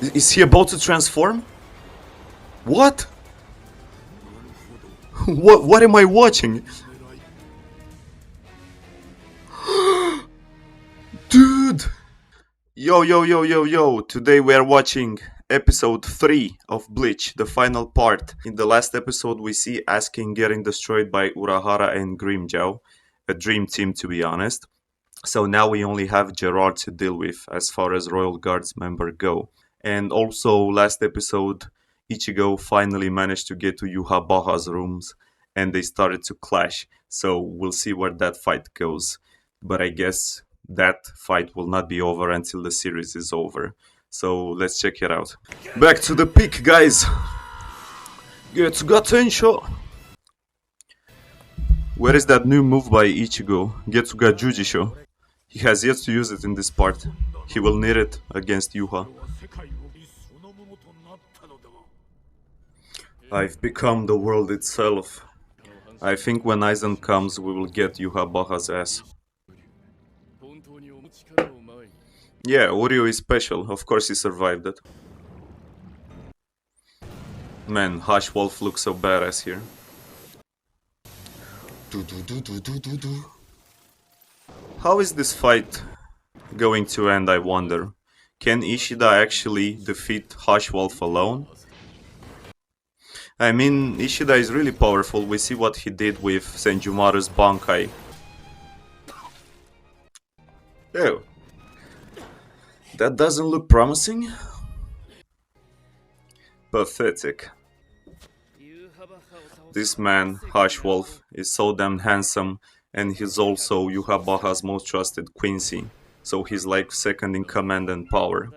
Is he about to transform? What? What am I watching? Dude! Yo, today we are watching episode 3 of Bleach, the final part. In the last episode we see Asking getting destroyed by Urahara and Grimmjow, a dream team to be honest. So now we only have Gerard to deal with as far as Royal Guards member go. And also last episode Ichigo finally managed to get to Yhwach's rooms and they started to clash. So we'll see where that fight goes. But I guess that fight will not be over until the series is over. So let's check it out. Back to the peak, guys! Get Gotei. Where is that new move by Ichigo? Getsuga Jujisho. He has yet to use it in this part. He will need it against Yhwach. I've become the world itself. I think when Aizen comes we will get Yhwach's ass. Yeah, Uryu is special. Of course he survived it. Man, Hush Wolf looks so badass here. How is this fight going to end, I wonder? Can Ishida actually defeat Hush Wolf alone? I mean, Ishida is really powerful. We see what he did with Senjumaru's Bankai. Ew. That doesn't look promising. Pathetic. This man, Hush Wolf, is so damn handsome, and he's also Yhwach's most trusted Quincy, so he's like second in command and power.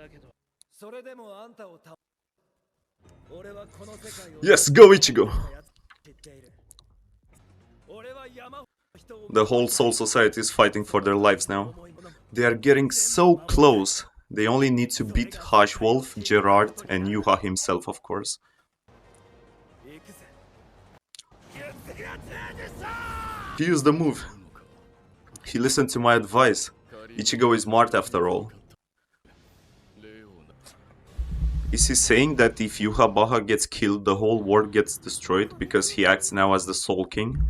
Yes, go Ichigo! The whole Soul Society is fighting for their lives now. They are getting so close. They only need to beat Hush Wolf, Gerard, and Yhwach himself, of course. He used the move. He listened to my advice. Ichigo is smart after all. Is he saying that if Yhwach gets killed, the whole world gets destroyed because he acts now as the Soul King?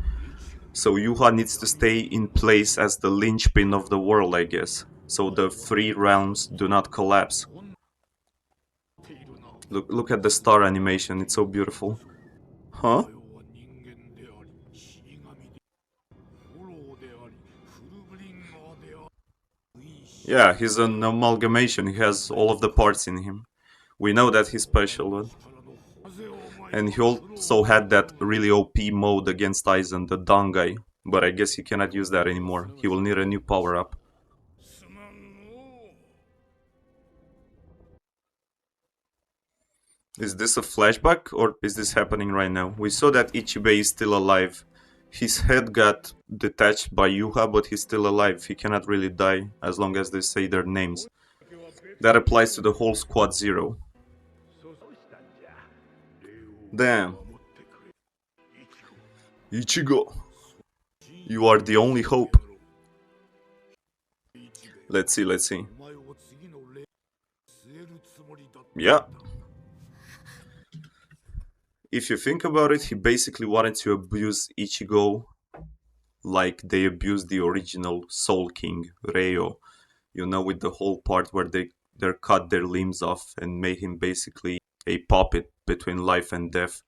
So Yhwach needs to stay in place as the linchpin of the world, I guess. So the three realms do not collapse. Look at the star animation, it's so beautiful. Huh? Yeah, he's an amalgamation, he has all of the parts in him. We know that he's special. And he also had that really OP mode against Aizen, the Dangai. But I guess he cannot use that anymore. He will need a new power-up. Is this a flashback or is this happening right now? We saw that Ichibei is still alive. His head got detached by Yhwach, but he's still alive. He cannot really die as long as they say their names. That applies to the whole Squad Zero. Damn. Ichigo, you are the only hope. Let's see. Yeah. If you think about it, he basically wanted to abuse Ichigo like they abused the original Soul King, Ryo. You know, with the whole part where they cut their limbs off and made him basically a puppet between life and death.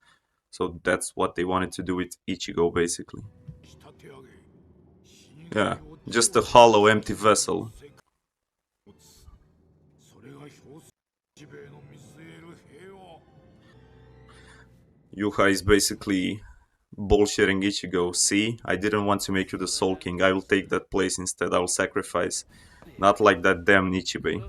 So that's what they wanted to do with Ichigo, basically. Yeah, just a hollow, empty vessel. Yhwach is basically bullshitting Ichigo. See, I didn't want to make you the Soul King. I will take that place instead. I will sacrifice. Not like that damn Ichibei.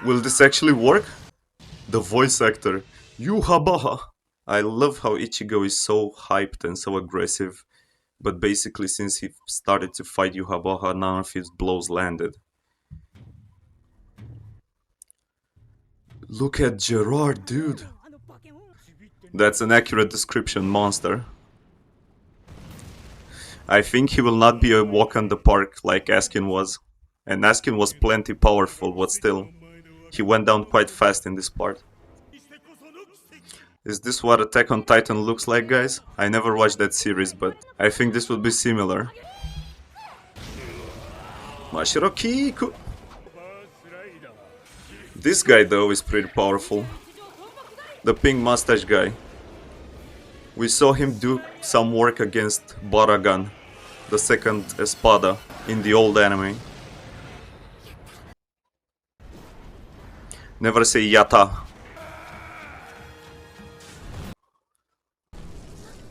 Will this actually work? The voice actor, Yhwach. I love how Ichigo is so hyped and so aggressive. But basically, since he started to fight Yhwach, none of his blows landed. Look at Gerard, dude. That's an accurate description, monster. I think he will not be a walk on the park like Askin was. And Askin was plenty powerful, but still, he went down quite fast in this part. Is this what Attack on Titan looks like, guys? I never watched that series, but I think this would be similar. Mashiro Kiku! This guy, though, is pretty powerful. The pink mustache guy. We saw him do some work against Baragan, the second Espada, in the old anime. Never say Yata.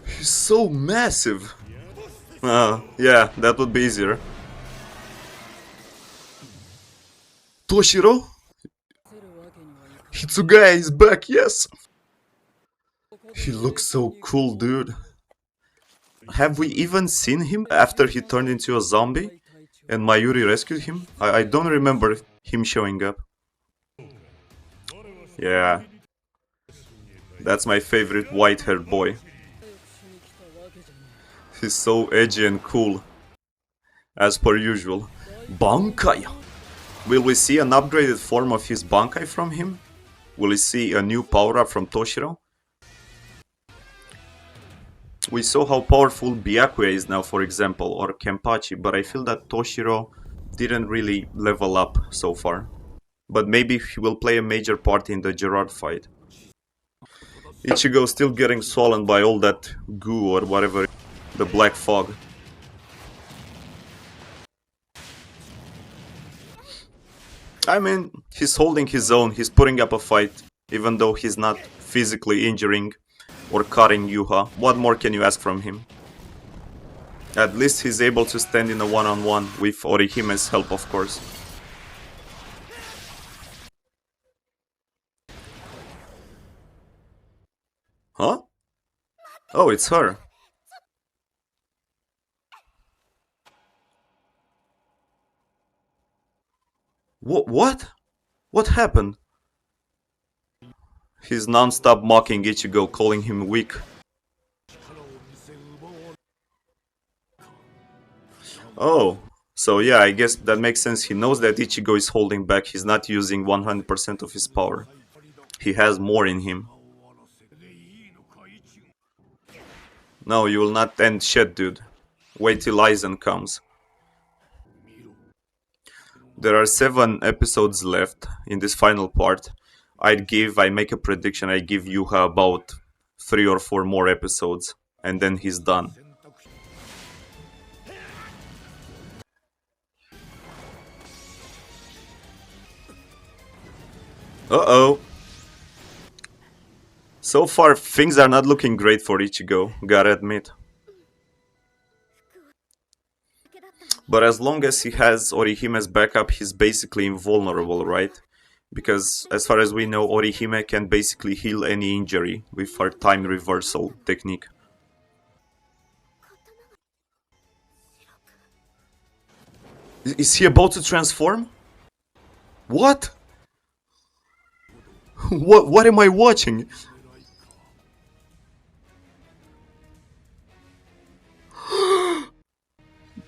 He's so massive. Yeah, that would be easier. Toshiro? Hitsugaya is back, yes! He looks so cool, dude. Have we even seen him after he turned into a zombie? And Mayuri rescued him? I don't remember him showing up. Yeah. That's my favorite white-haired boy. He's so edgy and cool. As per usual. Bankai! Will we see an upgraded form of his Bankai from him? Will we see a new power-up from Toshiro? We saw how powerful BYAKUYA is now, for example, or KENPACHI, but I feel that Toshiro didn't really level up so far. But maybe he will play a major part in the Gerard fight. Ichigo still getting swollen by all that goo or whatever, the black fog. I mean, he's holding his own, he's putting up a fight, even though he's not physically injuring or cutting Yhwach. What more can you ask from him? At least he's able to stand in a one-on-one with Orihime's help, of course. Huh? Oh, it's her. What? What happened? He's non-stop mocking Ichigo, calling him weak. Oh, so yeah, I guess that makes sense. He knows that Ichigo is holding back, he's not using 100% of his power. He has more in him. No, you will not end shit, dude. Wait till Aizen comes. There are 7 episodes left in this final part. I make a prediction, I give Yhwach about 3 or 4 more episodes, and then he's done. Uh-oh. So far, things are not looking great for Ichigo, gotta admit. But as long as he has Orihime's backup, he's basically invulnerable, right? Because as far as we know, Orihime can basically heal any injury with her time reversal technique. Is he about to transform? What? What am I watching?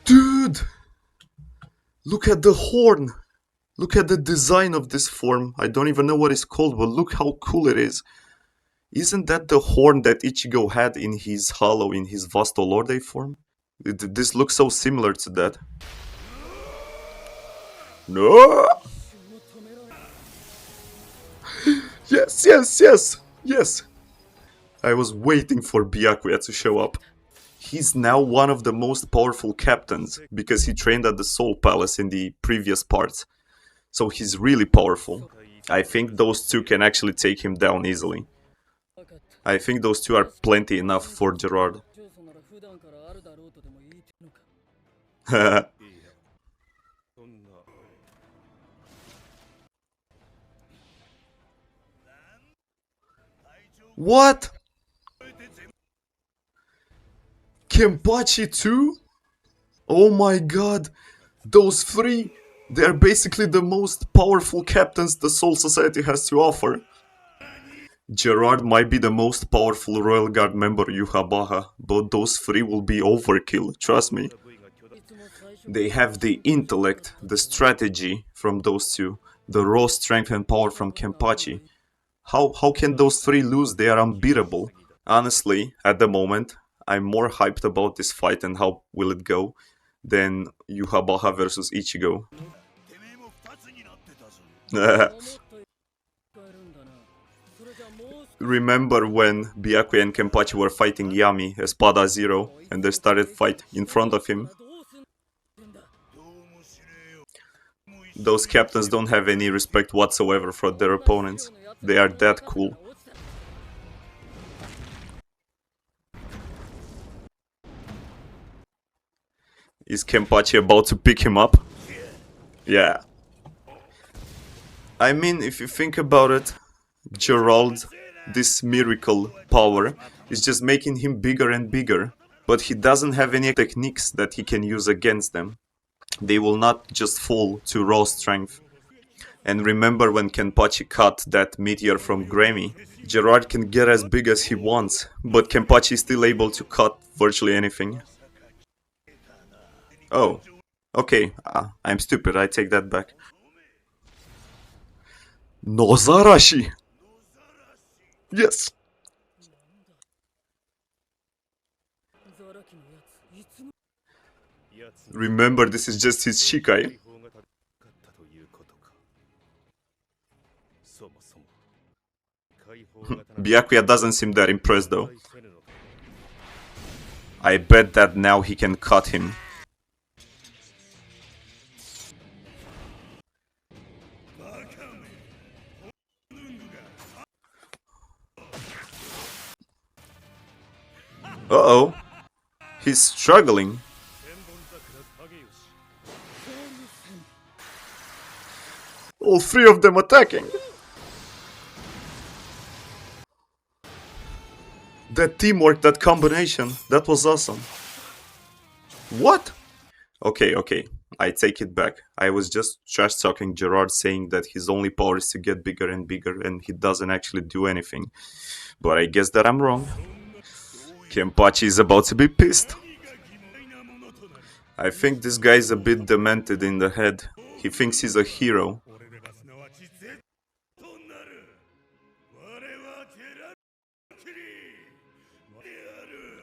Dude! Look at the horn! Look at the design of this form. I don't even know what it's called, but look how cool it is. Isn't that the horn that Ichigo had in his hollow, in his Vasto Lorde form? This looks so similar to that. No! Yes, yes, yes! Yes! I was waiting for BYAKUYA to show up. He's now one of the most powerful captains, because he trained at the Soul Palace in the previous parts. So he's really powerful. I think those two can actually take him down easily. I think those two are plenty enough for Gerard. What? Kenpachi too? Oh my god, those 3, they're basically the most powerful captains the Soul Society has to offer. Gerard might be the most powerful Royal Guard member Yhwach, but those three will be overkill, trust me. They have the intellect, the strategy from those two, the raw strength and power from Kenpachi. How can those three lose? They are unbeatable. Honestly, at the moment, I'm more hyped about this fight and how will it go than Yhwach versus Ichigo. Remember when Byakuya and Kenpachi were fighting Yami, Espada Zero, and they started fight in front of him? Those captains don't have any respect whatsoever for their opponents. They are that cool. Is Kenpachi about to pick him up? Yeah. I mean, if you think about it, Gerald, this miracle power, is just making him bigger and bigger. But he doesn't have any techniques that he can use against them. They will not just fall to raw strength. And remember when Kenpachi cut that meteor from Grammy? Gerard can get as big as he wants, but Kenpachi is still able to cut virtually anything. Oh, okay, I'm stupid, I take that back. Nozarashi! Yes! Remember, this is just his Shikai. Byakuya doesn't seem that impressed though. I bet that now he can cut him. Uh-oh. He's struggling. All three of them attacking. That teamwork, that combination, that was awesome. What? Okay, I take it back. I was just trash talking Gerard, saying that his only power is to get bigger and bigger and he doesn't actually do anything. But I guess that I'm wrong. Kenpachi is about to be pissed. I think this guy is a bit demented in the head. He thinks he's a hero.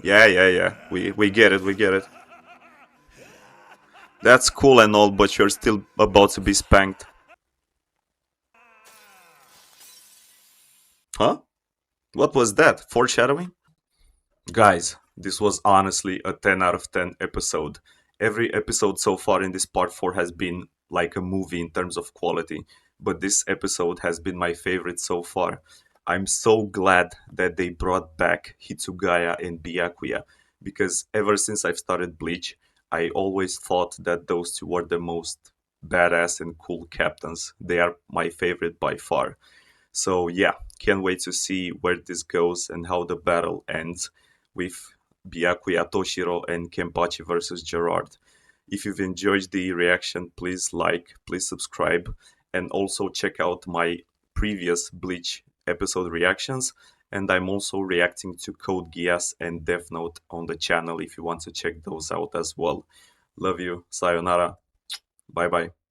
Yeah. We get it. That's cool and all, but you're still about to be spanked. Huh? What was that? Foreshadowing? Guys, this was honestly a 10 out of 10 episode. Every episode so far in this part 4 has been like a movie in terms of quality, but this episode has been my favorite so far. I'm so glad that they brought back Hitsugaya and Byakuya, because ever since I've started Bleach, I always thought that those two were the most badass and cool captains. They are my favorite by far. So yeah, can't wait to see where this goes and how the battle ends with Byakuya, Toshiro, and Kenpachi versus Gerard. If you've enjoyed the reaction, please like, please subscribe, and also check out my previous Bleach episode reactions. And I'm also reacting to Code Geass and Death Note on the channel if you want to check those out as well. Love you. Sayonara. Bye bye.